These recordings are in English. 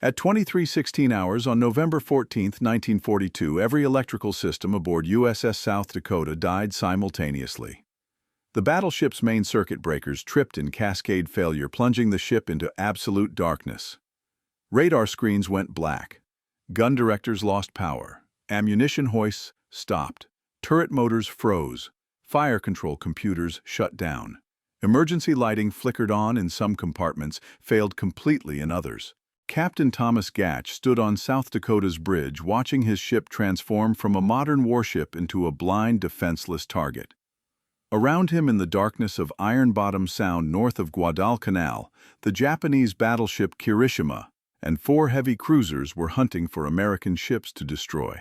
At 23:16 hours on November 14, 1942, every electrical system aboard USS South Dakota died simultaneously. The battleship's main circuit breakers tripped in cascade failure, plunging the ship into absolute darkness. Radar screens went black. Gun directors lost power. Ammunition hoists stopped. Turret motors froze. Fire control computers shut down. Emergency lighting flickered on in some compartments, failed completely in others. Captain Thomas Gatch stood on South Dakota's bridge watching his ship transform from a modern warship into a blind, defenseless target. Around him in the darkness of Iron Bottom Sound north of Guadalcanal, the Japanese battleship Kirishima and 4 heavy cruisers were hunting for American ships to destroy.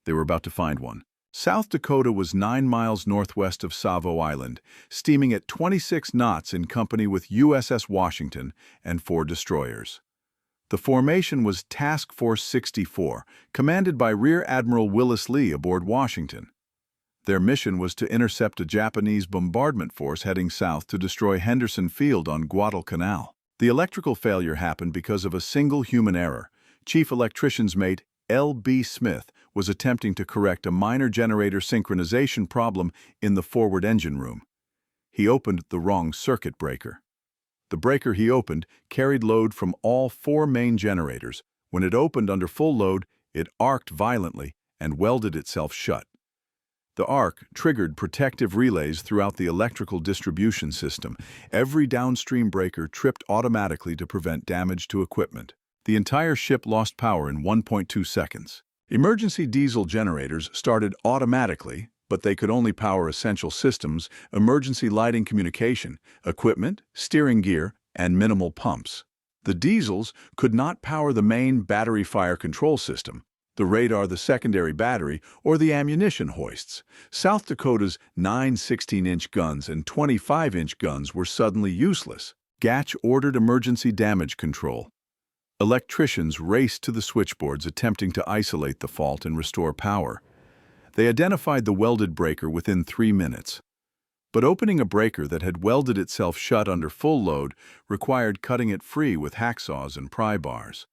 They were about to find one. South Dakota was 9 miles northwest of Savo Island, steaming at 26 knots in company with USS Washington and 4 destroyers. The formation was Task Force 64, commanded by Rear Admiral Willis Lee aboard Washington. Their mission was to intercept a Japanese bombardment force heading south to destroy Henderson Field on Guadalcanal. The electrical failure happened because of a single human error. Chief Electrician's mate, L.B. Smith, was attempting to correct a minor generator synchronization problem in the forward engine room. He opened the wrong circuit breaker. The breaker he opened carried load from all 4 main generators. When it opened under full load, it arced violently and welded itself shut. The arc triggered protective relays throughout the electrical distribution system. Every downstream breaker tripped automatically to prevent damage to equipment. The entire ship lost power in 1.2 seconds. Emergency diesel generators started automatically, but they could only power essential systems, emergency lighting, communication, equipment, steering gear, and minimal pumps. The diesels could not power the main battery fire control system, the radar, the secondary battery, or the ammunition hoists. South Dakota's 9 16-inch guns and 25-inch guns were suddenly useless. Gatch ordered emergency damage control. Electricians raced to the switchboards attempting to isolate the fault and restore power. They identified the welded breaker within 3 minutes. But opening a breaker that had welded itself shut under full load required cutting it free with hacksaws and pry bars.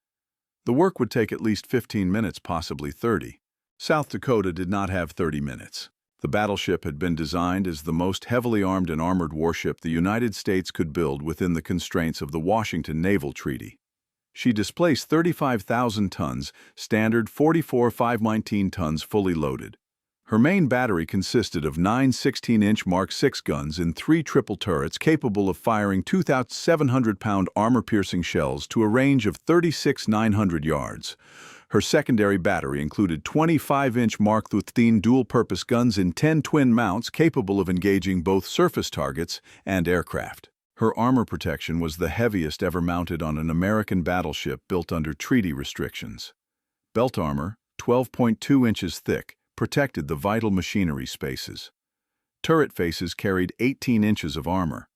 The work would take at least 15 minutes, possibly 30. South Dakota did not have 30 minutes. The battleship had been designed as the most heavily armed and armored warship the United States could build within the constraints of the Washington Naval Treaty. She displaced 35,000 tons, standard 44 519 tons fully loaded. Her main battery consisted of 9 16-inch Mark VI guns and 3 triple turrets capable of firing 2,700-pound armor-piercing shells to a range of 36,900 yards. Her secondary battery included 25-inch Mark XIII dual-purpose guns in 10 twin mounts capable of engaging both surface targets and aircraft. Her armor protection was the heaviest ever mounted on an American battleship built under treaty restrictions. Belt armor, 12.2 inches thick, protected the vital machinery spaces. Turret faces carried 18 inches of armor.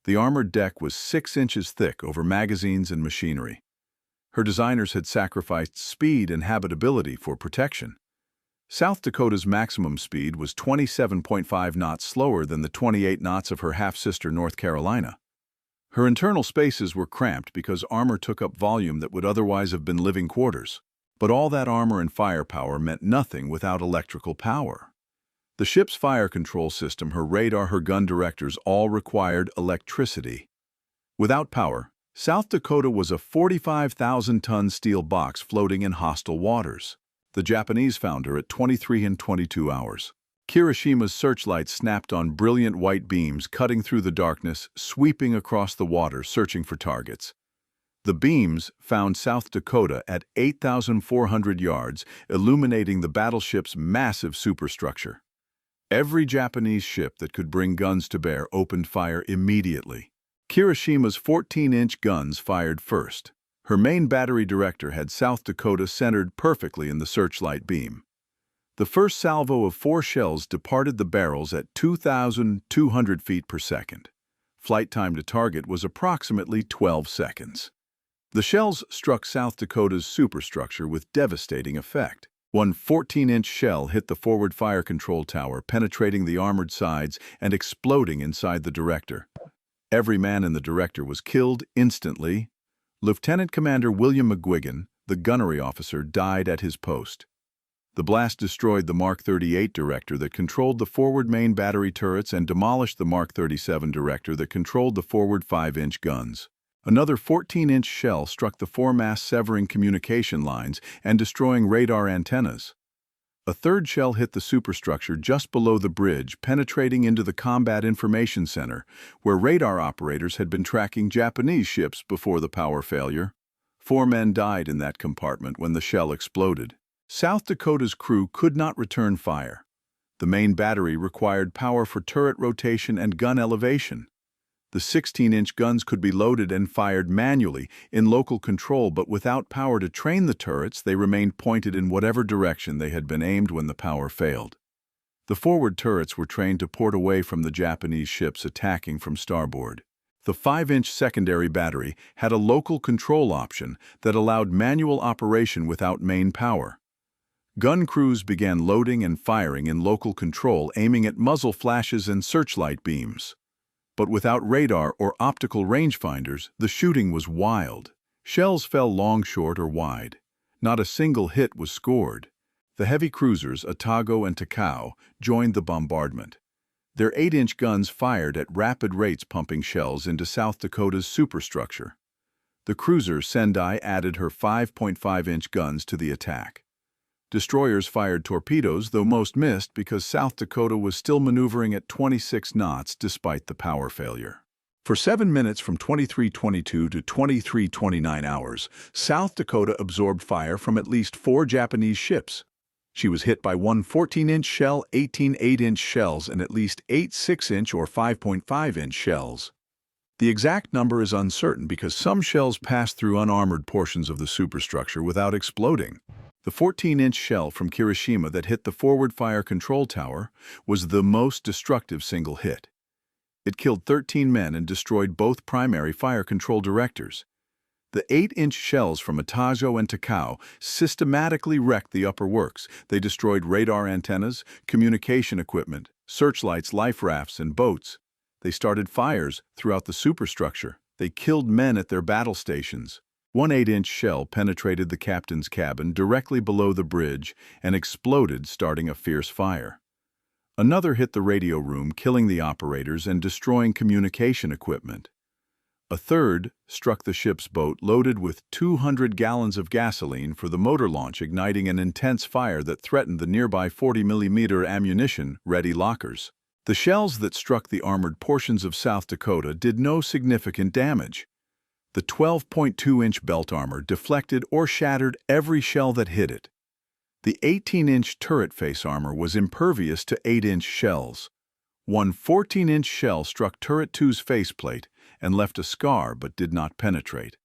The armored deck was 6 inches thick over magazines and machinery. Her designers had sacrificed speed and habitability for protection. South Dakota's maximum speed was 27.5 knots slower than the 28 knots of her half-sister North Carolina. Her internal spaces were cramped because armor took up volume that would otherwise have been living quarters. But all that armor and firepower meant nothing without electrical power. The ship's fire control system, her radar, her gun directors all required electricity. Without power, South Dakota was a 45,000-ton steel box floating in hostile waters. The Japanese found her at 23 and 22 hours. Kirishima's searchlights snapped on brilliant white beams, cutting through the darkness, sweeping across the water, searching for targets. The beams found South Dakota at 8,400 yards, illuminating the battleship's massive superstructure. Every Japanese ship that could bring guns to bear opened fire immediately. Kirishima's 14-inch guns fired first. Her main battery director had South Dakota centered perfectly in the searchlight beam. The first salvo of 4 shells departed the barrels at 2,200 feet per second. Flight time to target was approximately 12 seconds. The shells struck South Dakota's superstructure with devastating effect. One 14-inch shell hit the forward fire control tower, penetrating the armored sides and exploding inside the director. Every man in the director was killed instantly Lieutenant Commander William McGuigan, the gunnery officer, died at his post. The blast destroyed the Mark 38 director that controlled the forward main battery turrets and demolished the Mark 37 director that controlled the forward 5-inch guns. Another 14-inch shell struck the foremast, severing communication lines and destroying radar antennas. A third shell hit the superstructure just below the bridge, penetrating into the Combat Information Center, where radar operators had been tracking Japanese ships before the power failure. 4 men died in that compartment when the shell exploded. South Dakota's crew could not return fire. The main battery required power for turret rotation and gun elevation. The 16-inch guns could be loaded and fired manually in local control, but without power to train the turrets, they remained pointed in whatever direction they had been aimed when the power failed. The forward turrets were trained to port away from the Japanese ships attacking from starboard. The 5-inch secondary battery had a local control option that allowed manual operation without main power. Gun crews began loading and firing in local control, aiming at muzzle flashes and searchlight beams. But without radar or optical rangefinders, the shooting was wild. Shells fell long, short, or wide. Not a single hit was scored. The heavy cruisers Otago and Takao joined the bombardment. Their 8-inch guns fired at rapid rates, pumping shells into South Dakota's superstructure. The cruiser Sendai added her 5.5-inch guns to the attack. Destroyers fired torpedoes, though most missed because South Dakota was still maneuvering at 26 knots despite the power failure. For 7 minutes from 23:22 to 23:29 hours, South Dakota absorbed fire from at least 4 Japanese ships. She was hit by 1 14-inch shell, 18 8-inch shells, and at least 8 6-inch or 5.5-inch shells. The exact number is uncertain because some shells passed through unarmored portions of the superstructure without exploding. The 14-inch shell from Kirishima that hit the forward fire control tower was the most destructive single hit. It killed 13 men and destroyed both primary fire control directors. The 8-inch shells from Otago and Takao systematically wrecked the upper works. They destroyed radar antennas, communication equipment, searchlights, life rafts, and boats. They started fires throughout the superstructure. They killed men at their battle stations. One 8-inch shell penetrated the captain's cabin directly below the bridge and exploded, starting a fierce fire. Another hit the radio room, killing the operators and destroying communication equipment. A third struck the ship's boat loaded with 200 gallons of gasoline for the motor launch, igniting an intense fire that threatened the nearby 40mm ammunition-ready lockers. The shells that struck the armored portions of South Dakota did no significant damage. The 12.2-inch belt armor deflected or shattered every shell that hit it. The 18-inch turret face armor was impervious to 8-inch shells. One 14-inch shell struck Turret 2's faceplate and left a scar but did not penetrate.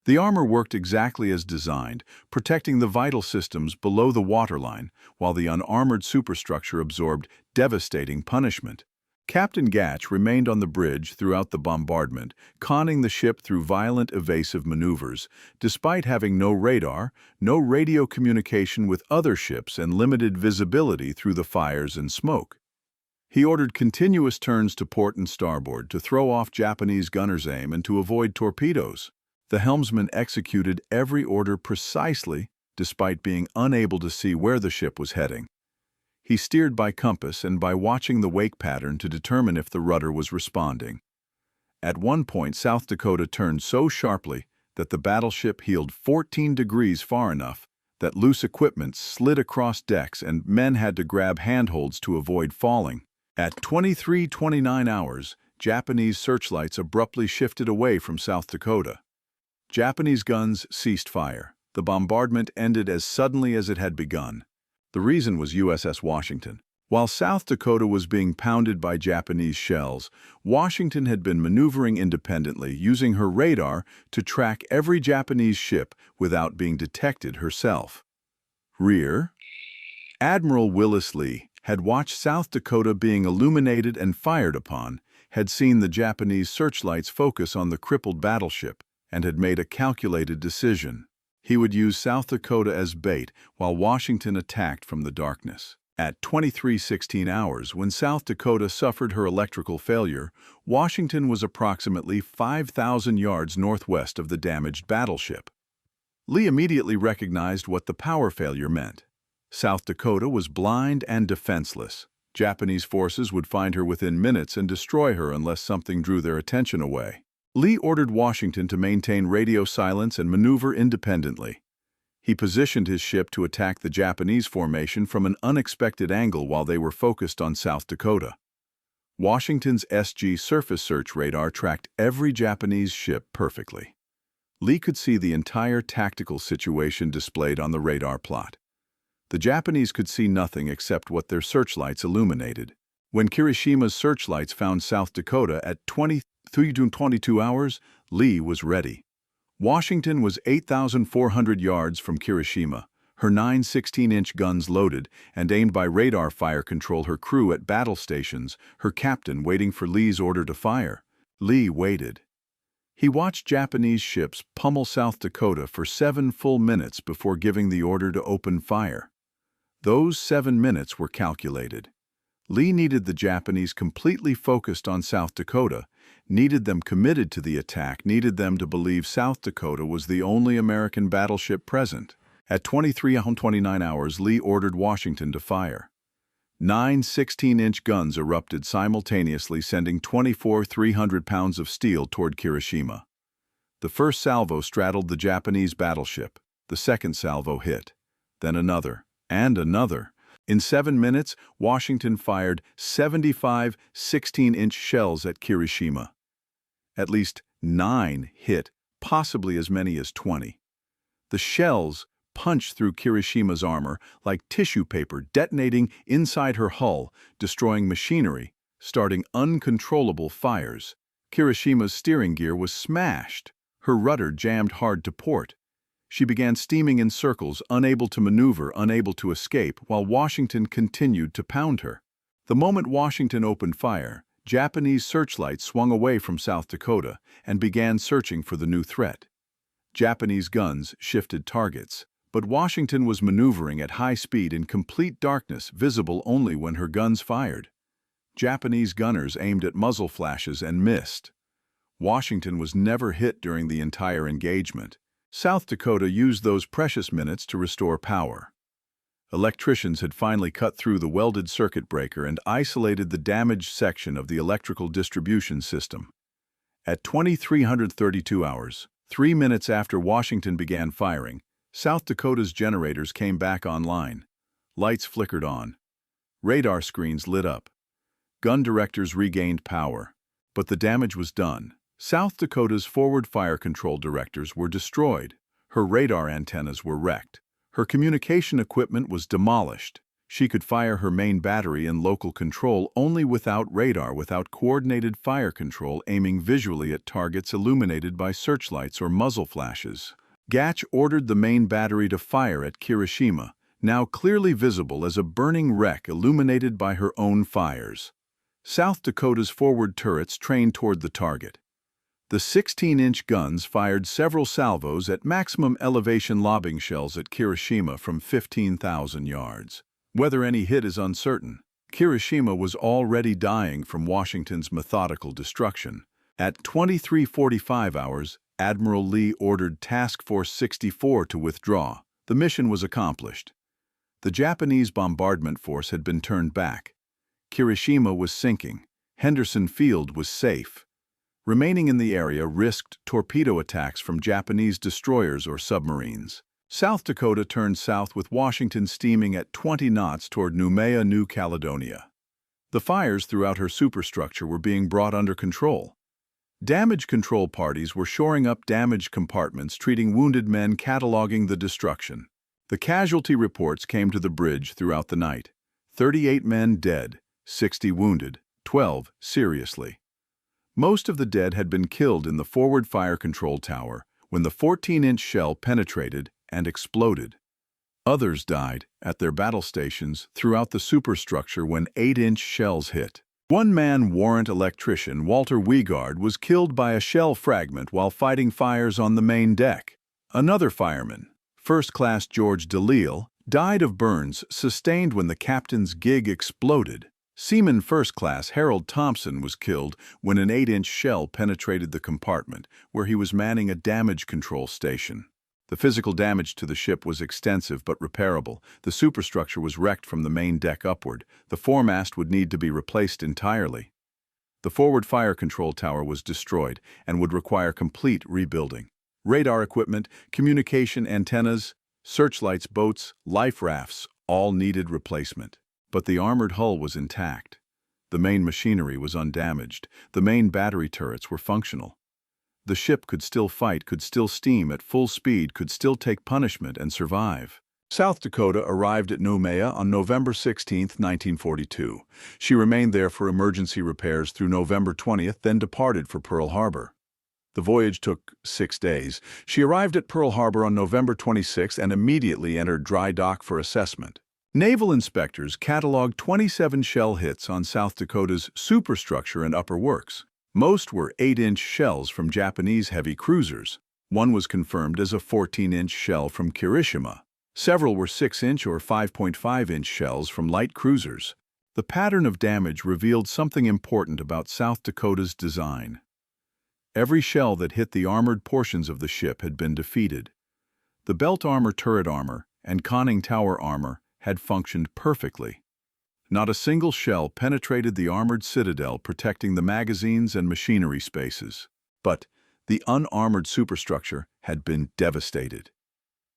The armor worked exactly as designed, protecting the vital systems below the waterline, while the unarmored superstructure absorbed devastating punishment. Captain Gatch remained on the bridge throughout the bombardment, conning the ship through violent evasive maneuvers, despite having no radar, no radio communication with other ships, and limited visibility through the fires and smoke. He ordered continuous turns to port and starboard to throw off Japanese gunners' aim and to avoid torpedoes. The helmsman executed every order precisely, despite being unable to see where the ship was heading. He steered by compass and by watching the wake pattern to determine if the rudder was responding. At one point, South Dakota turned so sharply that the battleship heeled 14 degrees far enough that loose equipment slid across decks and men had to grab handholds to avoid falling. At 23:29 hours, Japanese searchlights abruptly shifted away from South Dakota. Japanese guns ceased fire. The bombardment ended as suddenly as it had begun. The reason was USS Washington. While South Dakota was being pounded by Japanese shells, Washington had been maneuvering independently, using her radar to track every Japanese ship without being detected herself. Rear Admiral Willis Lee had watched South Dakota being illuminated and fired upon, had seen the Japanese searchlights focus on the crippled battleship, and had made a calculated decision. He would use South Dakota as bait while Washington attacked from the darkness. At 23:16 hours, when South Dakota suffered her electrical failure, Washington was approximately 5,000 yards northwest of the damaged battleship. Lee immediately recognized what the power failure meant. South Dakota was blind and defenseless. Japanese forces would find her within minutes and destroy her unless something drew their attention away. Lee ordered Washington to maintain radio silence and maneuver independently. He positioned his ship to attack the Japanese formation from an unexpected angle while they were focused on South Dakota. Washington's SG surface search radar tracked every Japanese ship perfectly. Lee could see the entire tactical situation displayed on the radar plot. The Japanese could see nothing except what their searchlights illuminated. When Kirishima's searchlights found South Dakota at 23:22 hours, Lee was ready. Washington was 8,400 yards from Kirishima, her 9 16-inch guns loaded and aimed by radar fire control her crew at battle stations, her captain waiting for Lee's order to fire. Lee waited. He watched Japanese ships pummel South Dakota for 7 full minutes before giving the order to open fire. Those 7 minutes were calculated. Lee needed the Japanese completely focused on South Dakota, needed them committed to the attack, needed them to believe South Dakota was the only American battleship present. At 23:29 hours, Lee ordered Washington to fire. 9 16-inch guns erupted simultaneously, sending 24 300 pounds of steel toward Kirishima. The first salvo straddled the Japanese battleship. The second salvo hit. Then another, and another. In 7 minutes, Washington fired 75 16-inch shells at Kirishima. At least 9 hit, possibly as many as 20. The shells punched through Kirishima's armor like tissue paper, detonating inside her hull, destroying machinery, starting uncontrollable fires. Kirishima's steering gear was smashed. Her rudder jammed hard to port. She began steaming in circles, unable to maneuver, unable to escape, while Washington continued to pound her. The moment Washington opened fire, Japanese searchlights swung away from South Dakota and began searching for the new threat. Japanese guns shifted targets, but Washington was maneuvering at high speed in complete darkness, visible only when her guns fired. Japanese gunners aimed at muzzle flashes and missed. Washington was never hit during the entire engagement. South Dakota used those precious minutes to restore power. Electricians had finally cut through the welded circuit breaker and isolated the damaged section of the electrical distribution system. At 23:32 hours, 3 minutes after Washington began firing, South Dakota's generators came back online. Lights flickered on. Radar screens lit up. Gun directors regained power. But the damage was done. South Dakota's forward fire control directors were destroyed. Her radar antennas were wrecked. Her communication equipment was demolished. She could fire her main battery in local control only without radar, without coordinated fire control aiming visually at targets illuminated by searchlights or muzzle flashes. Gatch ordered the main battery to fire at Kirishima, now clearly visible as a burning wreck illuminated by her own fires. South Dakota's forward turrets trained toward the target. The 16-inch guns fired several salvos at maximum elevation lobbing shells at Kirishima from 15,000 yards. Whether any hit is uncertain. Kirishima was already dying from Washington's methodical destruction. At 23:45 hours, Admiral Lee ordered Task Force 64 to withdraw. The mission was accomplished. The Japanese bombardment force had been turned back. Kirishima was sinking. Henderson Field was safe. Remaining in the area risked torpedo attacks from Japanese destroyers or submarines. South Dakota turned south with Washington steaming at 20 knots toward Noumea, New Caledonia. The fires throughout her superstructure were being brought under control. Damage control parties were shoring up damaged compartments, treating wounded men, cataloging the destruction. The casualty reports came to the bridge throughout the night. 38 men dead, 60 wounded, 12 seriously. Most of the dead had been killed in the forward fire control tower when the 14-inch shell penetrated and exploded. Others died at their battle stations throughout the superstructure when 8-inch shells hit. One-man warrant electrician Walter Wiegard was killed by a shell fragment while fighting fires on the main deck. Another fireman, First Class George DeLille, died of burns sustained when the captain's gig exploded. Seaman First Class Harold Thompson was killed when an 8-inch shell penetrated the compartment where he was manning a damage control station. The physical damage to the ship was extensive but repairable. The superstructure was wrecked from the main deck upward. The foremast would need to be replaced entirely. The forward fire control tower was destroyed and would require complete rebuilding. Radar equipment, communication antennas, searchlights, boats, life rafts all needed replacement. But the armored hull was intact. The main machinery was undamaged. The main battery turrets were functional. The ship could still fight, could still steam at full speed, could still take punishment and survive. South Dakota arrived at Noumea on November 16, 1942. She remained there for emergency repairs through November 20th, then departed for Pearl Harbor. The voyage took 6 days. She arrived at Pearl Harbor on November 26 and immediately entered dry dock for assessment. Naval inspectors cataloged 27 shell hits on South Dakota's superstructure and upper works. Most were 8-inch shells from Japanese heavy cruisers. One was confirmed as a 14-inch shell from Kirishima. Several were 6-inch or 5.5-inch shells from light cruisers. The pattern of damage revealed something important about South Dakota's design. Every shell that hit the armored portions of the ship had been defeated. The belt armor, turret armor, and conning tower armor had functioned perfectly. Not a single shell penetrated the armored citadel protecting the magazines and machinery spaces. But the unarmored superstructure had been devastated.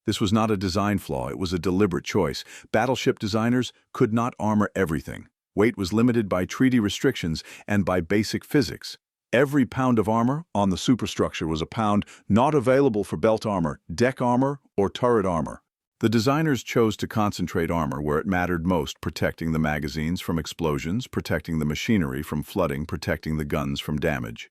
This was not a design flaw, it was a deliberate choice. Battleship designers could not armor everything. Weight was limited by treaty restrictions and by basic physics. Every pound of armor on the superstructure was a pound not available for belt armor, deck armor, or turret armor. The designers chose to concentrate armor where it mattered most, protecting the magazines from explosions, protecting the machinery from flooding, protecting the guns from damage.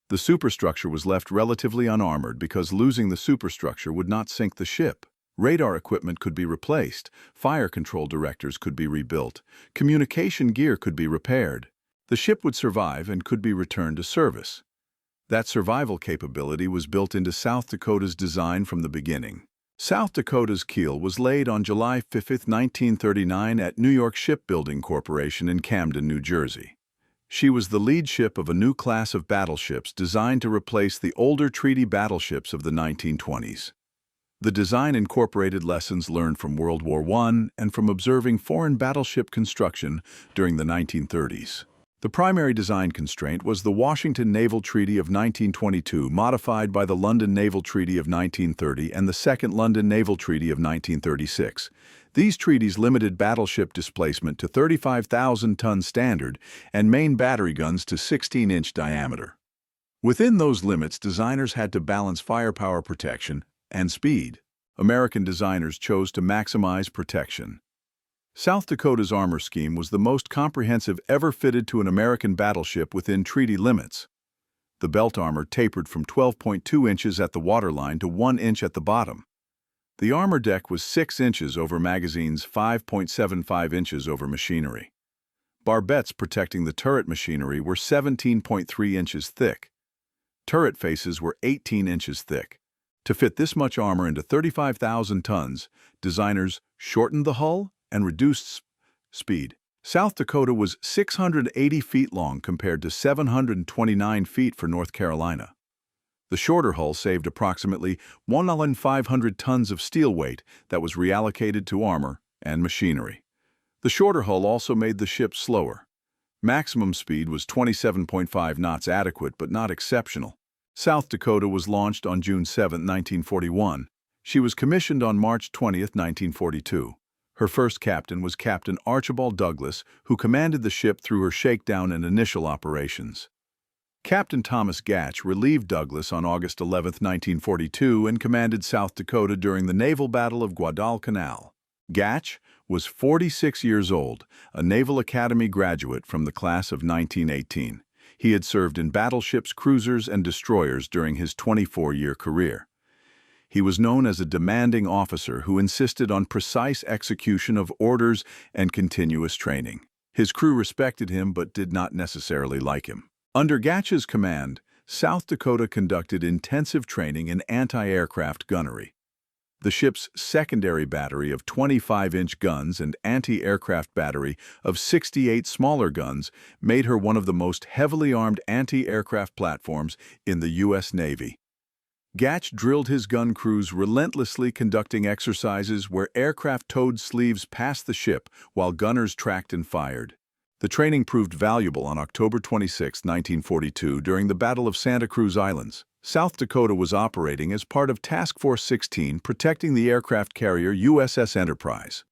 The superstructure was left relatively unarmored because losing the superstructure would not sink the ship. Radar equipment could be replaced, fire control directors could be rebuilt, communication gear could be repaired. The ship would survive and could be returned to service. That survival capability was built into South Dakota's design from the beginning. South Dakota's keel was laid on July 5, 1939 at New York Shipbuilding Corporation in Camden, New Jersey. She was the lead ship of a new class of battleships designed to replace the older treaty battleships of the 1920s. The design incorporated lessons learned from World War I and from observing foreign battleship construction during the 1930s. The primary design constraint was the Washington Naval Treaty of 1922, modified by the London Naval Treaty of 1930 and the Second London Naval Treaty of 1936. These treaties limited battleship displacement to 35,000-ton standard and main battery guns to 16-inch diameter. Within those limits, designers had to balance firepower protection and speed. American designers chose to maximize protection. South Dakota's armor scheme was the most comprehensive ever fitted to an American battleship within treaty limits. The belt armor tapered from 12.2 inches at the waterline to 1 inch at the bottom. The armor deck was 6 inches over magazines, 5.75 inches over machinery. Barbettes protecting the turret machinery were 17.3 inches thick. Turret faces were 18 inches thick. To fit this much armor into 35,000 tons, designers shortened the hull and reduced speed. South Dakota was 680 feet long compared to 729 feet for North Carolina. The shorter hull saved approximately 1,500 tons of steel weight that was reallocated to armor and machinery. The shorter hull also made the ship slower. Maximum speed was 27.5 knots, adequate but not exceptional. South Dakota was launched on June 7, 1941. She was commissioned on March 20, 1942. Her first captain was Captain Archibald Douglas, who commanded the ship through her shakedown and initial operations. Captain Thomas Gatch relieved Douglas on August 11, 1942, and commanded South Dakota during the Naval Battle of Guadalcanal. Gatch was 46 years old, a Naval Academy graduate from the class of 1918. He had served in battleships, cruisers, and destroyers during his 24-year career. He was known as a demanding officer who insisted on precise execution of orders and continuous training. His crew respected him but did not necessarily like him. Under Gatch's command, South Dakota conducted intensive training in anti-aircraft gunnery. The ship's secondary battery of 25-inch guns and anti-aircraft battery of 68 smaller guns made her one of the most heavily armed anti-aircraft platforms in the U.S. Navy. Gatch drilled his gun crews relentlessly, conducting exercises where aircraft towed sleeves past the ship while gunners tracked and fired. The training proved valuable on October 26, 1942, during the Battle of Santa Cruz Islands. South Dakota was operating as part of Task Force 16, protecting the aircraft carrier USS Enterprise.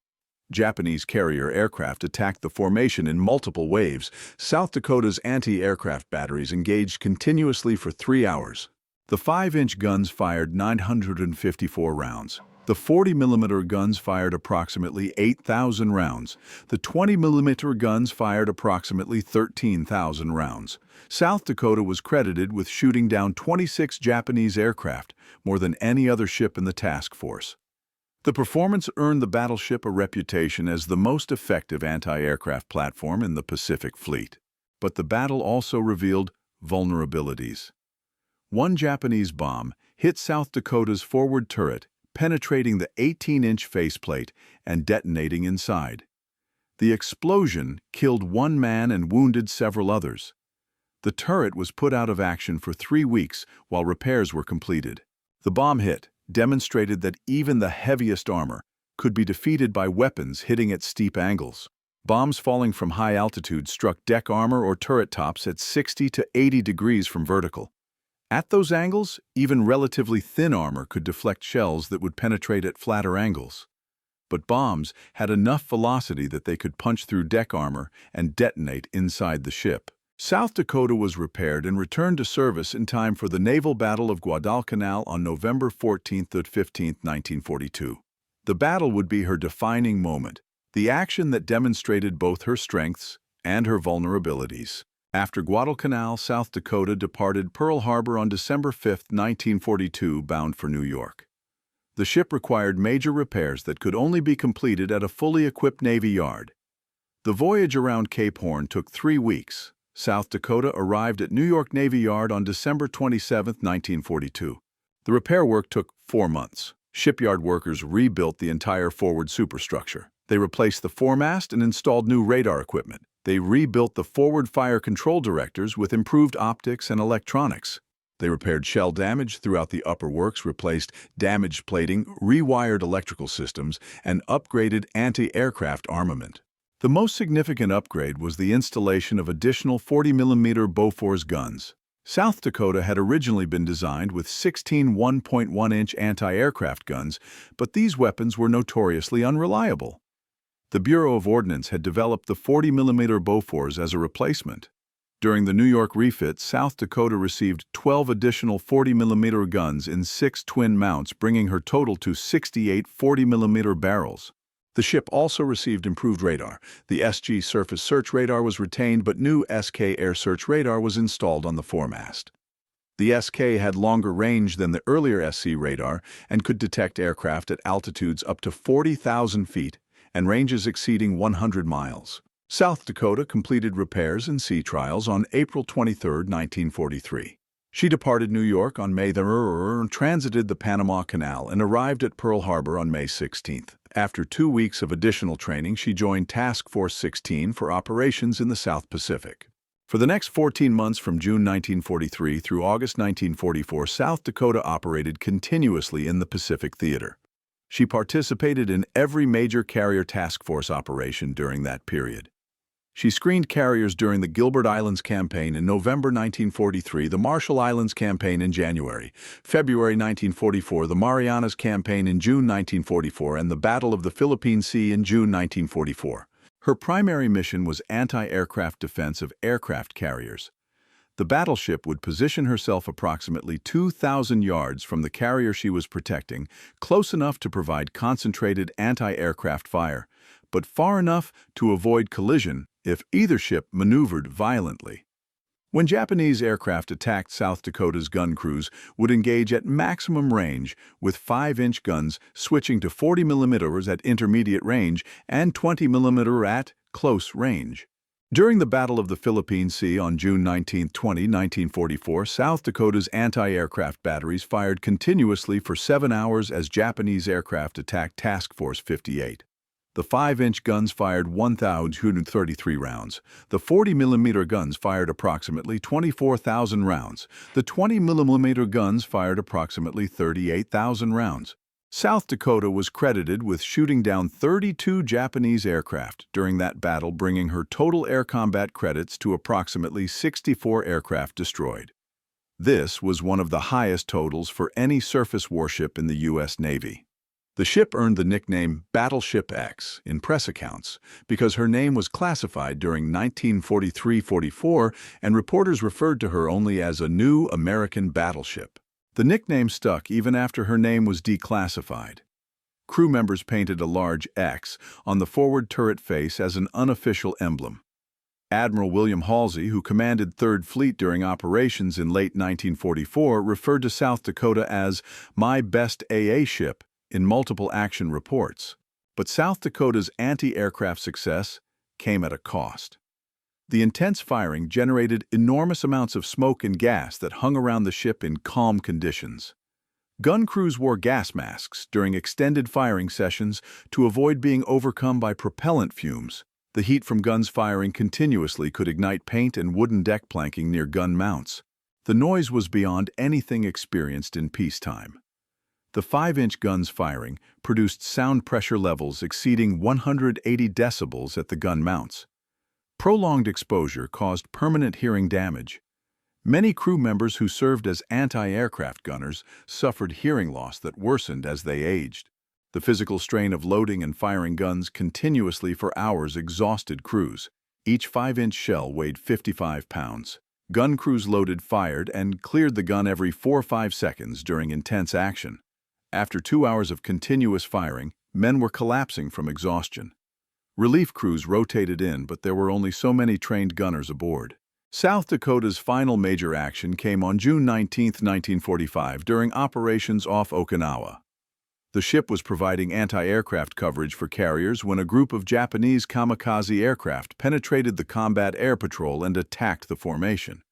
Japanese carrier aircraft attacked the formation in multiple waves. South Dakota's anti-aircraft batteries engaged continuously for 3 hours. The 5-inch guns fired 954 rounds. The 40mm guns fired approximately 8,000 rounds. The 20mm guns fired approximately 13,000 rounds. South Dakota was credited with shooting down 26 Japanese aircraft, more than any other ship in the task force. The performance earned the battleship a reputation as the most effective anti-aircraft platform in the Pacific Fleet. But the battle also revealed vulnerabilities. One Japanese bomb hit South Dakota's forward turret, penetrating the 18-inch faceplate and detonating inside. The explosion killed one man and wounded several others. The turret was put out of action for 3 weeks while repairs were completed. The bomb hit demonstrated that even the heaviest armor could be defeated by weapons hitting at steep angles. Bombs falling from high altitude struck deck armor or turret tops at 60 to 80 degrees from vertical. At those angles, even relatively thin armor could deflect shells that would penetrate at flatter angles. But bombs had enough velocity that they could punch through deck armor and detonate inside the ship. South Dakota was repaired and returned to service in time for the Naval Battle of Guadalcanal on November 14 to 15, 1942. The battle would be her defining moment, the action that demonstrated both her strengths and her vulnerabilities. After Guadalcanal, South Dakota departed Pearl Harbor on December 5, 1942, bound for New York. The ship required major repairs that could only be completed at a fully equipped Navy yard. The voyage around Cape Horn took 3 weeks. South Dakota arrived at New York Navy Yard on December 27, 1942. The repair work took 4 months. Shipyard workers rebuilt the entire forward superstructure. They replaced the foremast and installed new radar equipment. They rebuilt the forward fire control directors with improved optics and electronics. They repaired shell damage throughout the upper works, replaced damaged plating, rewired electrical systems, and upgraded anti-aircraft armament. The most significant upgrade was the installation of additional 40mm Bofors guns. South Dakota had originally been designed with 16 1.1-inch anti-aircraft guns, but these weapons were notoriously unreliable. The Bureau of Ordnance had developed the 40mm Bofors as a replacement. During the New York refit, South Dakota received 12 additional 40mm guns in 6 twin mounts, bringing her total to 68 40mm barrels. The ship also received improved radar. The SG surface search radar was retained, but new SK air search radar was installed on the foremast. The SK had longer range than the earlier SC radar and could detect aircraft at altitudes up to 40,000 feet and ranges exceeding 100 miles. South Dakota completed repairs and sea trials on April 23, 1943. She departed New York on May 3rd, transited the Panama Canal, and arrived at Pearl Harbor on May 16th. After 2 weeks of additional training, she joined Task Force 16 for operations in the South Pacific. For the next 14 months from June 1943 through August 1944, South Dakota operated continuously in the Pacific Theater. She participated in every major carrier task force operation during that period. She screened carriers during the Gilbert Islands Campaign in November 1943, the Marshall Islands Campaign in January, February 1944, the Marianas Campaign in June 1944, and the Battle of the Philippine Sea in June 1944. Her primary mission was anti-aircraft defense of aircraft carriers. The battleship would position herself approximately 2,000 yards from the carrier she was protecting, close enough to provide concentrated anti-aircraft fire, but far enough to avoid collision if either ship maneuvered violently. When Japanese aircraft attacked, South Dakota's gun crews would engage at maximum range, with 5-inch guns switching to 40mm at intermediate range and 20mm at close range. During the Battle of the Philippine Sea on June 19, 1944, South Dakota's anti-aircraft batteries fired continuously for 7 hours as Japanese aircraft attacked Task Force 58. The 5-inch guns fired 1,233 rounds. The 40mm guns fired approximately 24,000 rounds. The 20mm guns fired approximately 38,000 rounds. South Dakota was credited with shooting down 32 Japanese aircraft during that battle, bringing her total air combat credits to approximately 64 aircraft destroyed. This was one of the highest totals for any surface warship in the U.S. Navy. The ship earned the nickname Battleship X in press accounts because her name was classified during 1943-44 and reporters referred to her only as a new American battleship. The nickname stuck even after her name was declassified. Crew members painted a large X on the forward turret face as an unofficial emblem. Admiral William Halsey, who commanded 3rd Fleet during operations in late 1944, referred to South Dakota as "my best AA ship" in multiple action reports. But South Dakota's anti-aircraft success came at a cost. The intense firing generated enormous amounts of smoke and gas that hung around the ship in calm conditions. Gun crews wore gas masks during extended firing sessions to avoid being overcome by propellant fumes. The heat from guns firing continuously could ignite paint and wooden deck planking near gun mounts. The noise was beyond anything experienced in peacetime. The 5-inch guns firing produced sound pressure levels exceeding 180 decibels at the gun mounts. Prolonged exposure caused permanent hearing damage. Many crew members who served as anti-aircraft gunners suffered hearing loss that worsened as they aged. The physical strain of loading and firing guns continuously for hours exhausted crews. Each 5-inch shell weighed 55 pounds. Gun crews loaded, fired, and cleared the gun every 4 or 5 seconds during intense action. After 2 hours of continuous firing, men were collapsing from exhaustion. Relief crews rotated in, but there were only so many trained gunners aboard. South Dakota's final major action came on June 19, 1945, during operations off Okinawa. The ship was providing anti-aircraft coverage for carriers when a group of Japanese kamikaze aircraft penetrated the combat air patrol and attacked the formation.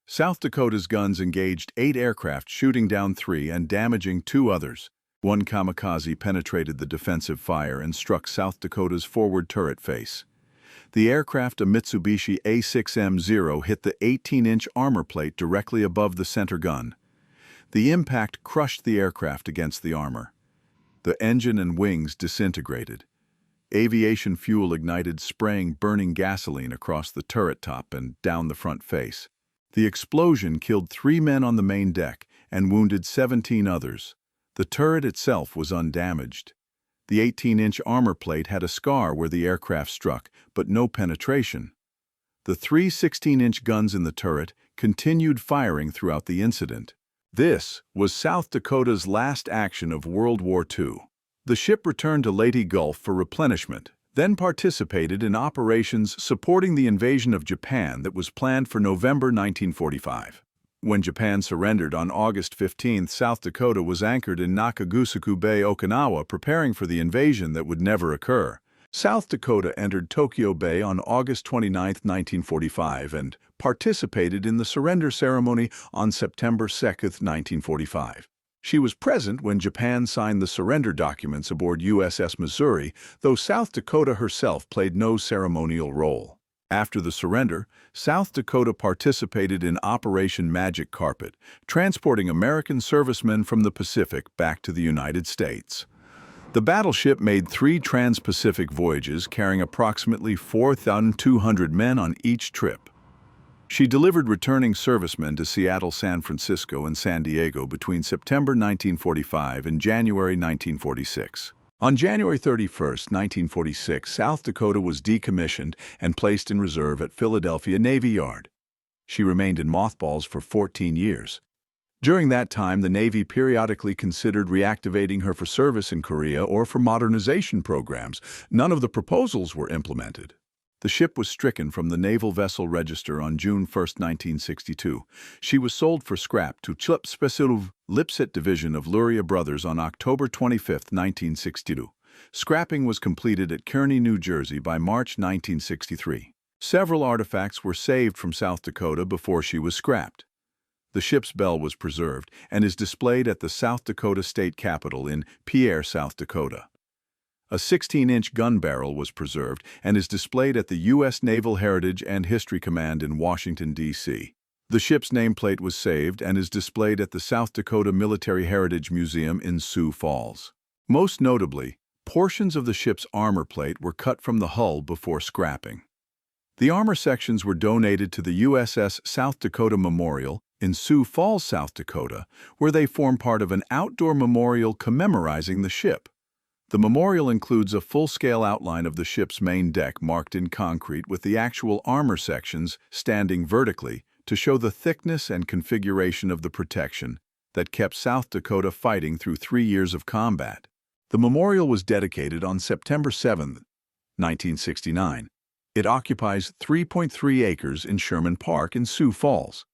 South Dakota's guns engaged 8 aircraft, shooting down 3 and damaging 2 others. One kamikaze penetrated the defensive fire and struck South Dakota's forward turret face. The aircraft, a Mitsubishi A6M0, hit the 18-inch armor plate directly above the center gun. The impact crushed the aircraft against the armor. The engine and wings disintegrated. Aviation fuel ignited, spraying burning gasoline across the turret top and down the front face. The explosion killed 3 men on the main deck and wounded 17 others. The turret itself was undamaged. The 18-inch armor plate had a scar where the aircraft struck, but no penetration. The 3 16-inch guns in the turret continued firing throughout the incident. This was South Dakota's last action of World War II. The ship returned to Leyte Gulf for replenishment, then participated in operations supporting the invasion of Japan that was planned for November 1945. When Japan surrendered on August 15, South Dakota was anchored in Nakagusuku Bay, Okinawa, preparing for the invasion that would never occur. South Dakota entered Tokyo Bay on August 29, 1945, and participated in the surrender ceremony on September 2, 1945. She was present when Japan signed the surrender documents aboard USS Missouri, though South Dakota herself played no ceremonial role. After the surrender, South Dakota participated in Operation Magic Carpet, transporting American servicemen from the Pacific back to the United States. The battleship made 3 trans-Pacific voyages, carrying approximately 4,200 men on each trip. She delivered returning servicemen to Seattle, San Francisco, and San Diego between September 1945 and January 1946. On January 31, 1946, South Dakota was decommissioned and placed in reserve at Philadelphia Navy Yard. She remained in mothballs for 14 years. During that time, the Navy periodically considered reactivating her for service in Korea or for modernization programs. None of the proposals were implemented. The ship was stricken from the Naval Vessel Register on June 1, 1962. She was sold for scrap to Chilp Special Lipset Division of Luria Brothers on October 25, 1962. Scrapping was completed at Kearney, New Jersey by March 1963. Several artifacts were saved from South Dakota before she was scrapped. The ship's bell was preserved and is displayed at the South Dakota State Capitol in Pierre, South Dakota. A 16-inch gun barrel was preserved and is displayed at the U.S. Naval Heritage and History Command in Washington, D.C. The ship's nameplate was saved and is displayed at the South Dakota Military Heritage Museum in Sioux Falls. Most notably, portions of the ship's armor plate were cut from the hull before scrapping. The armor sections were donated to the USS South Dakota Memorial in Sioux Falls, South Dakota, where they form part of an outdoor memorial commemorizing the ship. The memorial includes a full-scale outline of the ship's main deck marked in concrete with the actual armor sections standing vertically to show the thickness and configuration of the protection that kept South Dakota fighting through 3 years of combat. The memorial was dedicated on September 7, 1969. It occupies 3.3 acres in Sherman Park in Sioux Falls.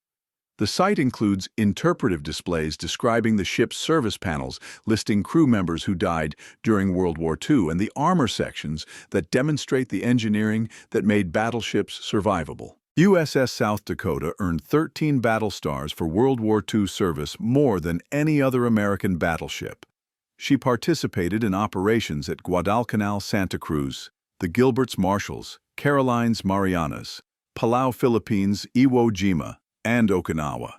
The site includes interpretive displays describing the ship's service panels, listing crew members who died during World War II, and the armor sections that demonstrate the engineering that made battleships survivable. USS South Dakota earned 13 battle stars for World War II service, more than any other American battleship. She participated in operations at Guadalcanal, Santa Cruz, the Gilberts Marshalls, Carolines Marianas, Palau, Philippines, Iwo Jima, and Okinawa.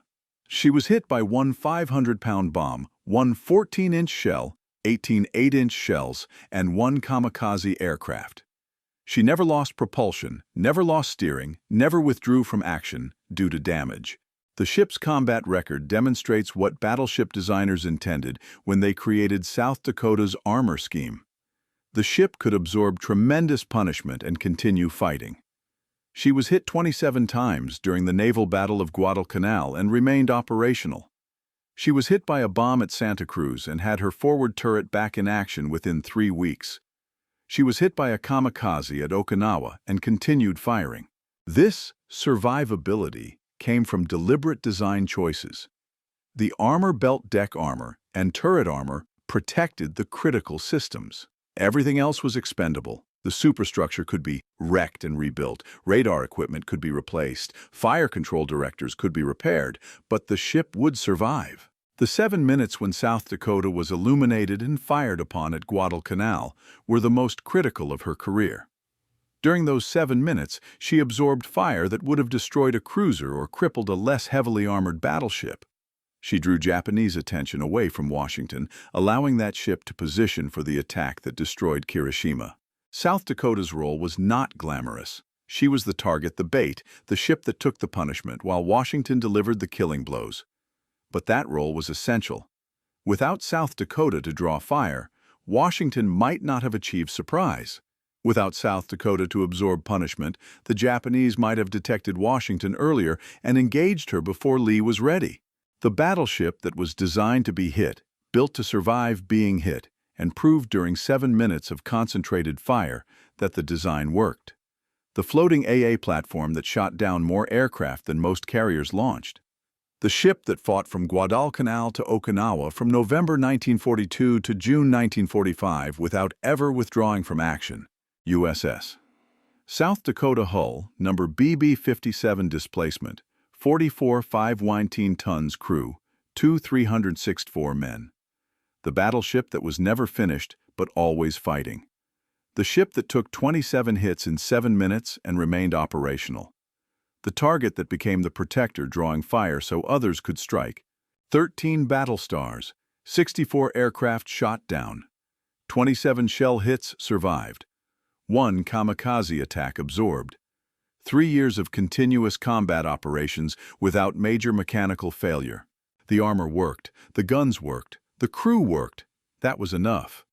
She was hit by one 500-pound bomb, one 14-inch shell, 18 8-inch shells, and one kamikaze aircraft. She never lost propulsion, never lost steering, never withdrew from action due to damage. The ship's combat record demonstrates what battleship designers intended when they created South Dakota's armor scheme. The ship could absorb tremendous punishment and continue fighting. She was hit 27 times during the Naval Battle of Guadalcanal and remained operational. She was hit by a bomb at Santa Cruz and had her forward turret back in action within 3 weeks. She was hit by a kamikaze at Okinawa and continued firing. This survivability came from deliberate design choices. The armor belt deck armor and turret armor protected the critical systems. Everything else was expendable. The superstructure could be wrecked and rebuilt, radar equipment could be replaced, fire control directors could be repaired, but the ship would survive. The 7 minutes when South Dakota was illuminated and fired upon at Guadalcanal were the most critical of her career. During those 7 minutes, she absorbed fire that would have destroyed a cruiser or crippled a less heavily armored battleship. She drew Japanese attention away from Washington, allowing that ship to position for the attack that destroyed Hiroshima. South Dakota's role was not glamorous. She was the target, the bait, the ship that took the punishment, while Washington delivered the killing blows. But that role was essential. Without South Dakota to draw fire, Washington might not have achieved surprise. Without South Dakota to absorb punishment, the Japanese might have detected Washington earlier and engaged her before Lee was ready. The battleship that was designed to be hit, built to survive being hit, and proved during 7 minutes of concentrated fire that the design worked. The floating AA platform that shot down more aircraft than most carriers launched. The ship that fought from Guadalcanal to Okinawa from November 1942 to June 1945 without ever withdrawing from action. USS South Dakota hull, number BB-57 displacement, 44 519 tons crew, 364 men. The battleship that was never finished, but always fighting. The ship that took 27 hits in 7 minutes and remained operational. The target that became the protector, drawing fire so others could strike. 13 battle stars, 64 aircraft shot down. 27 shell hits survived. 1 kamikaze attack absorbed. 3 years of continuous combat operations without major mechanical failure. The armor worked, the guns worked, the crew worked. That was enough.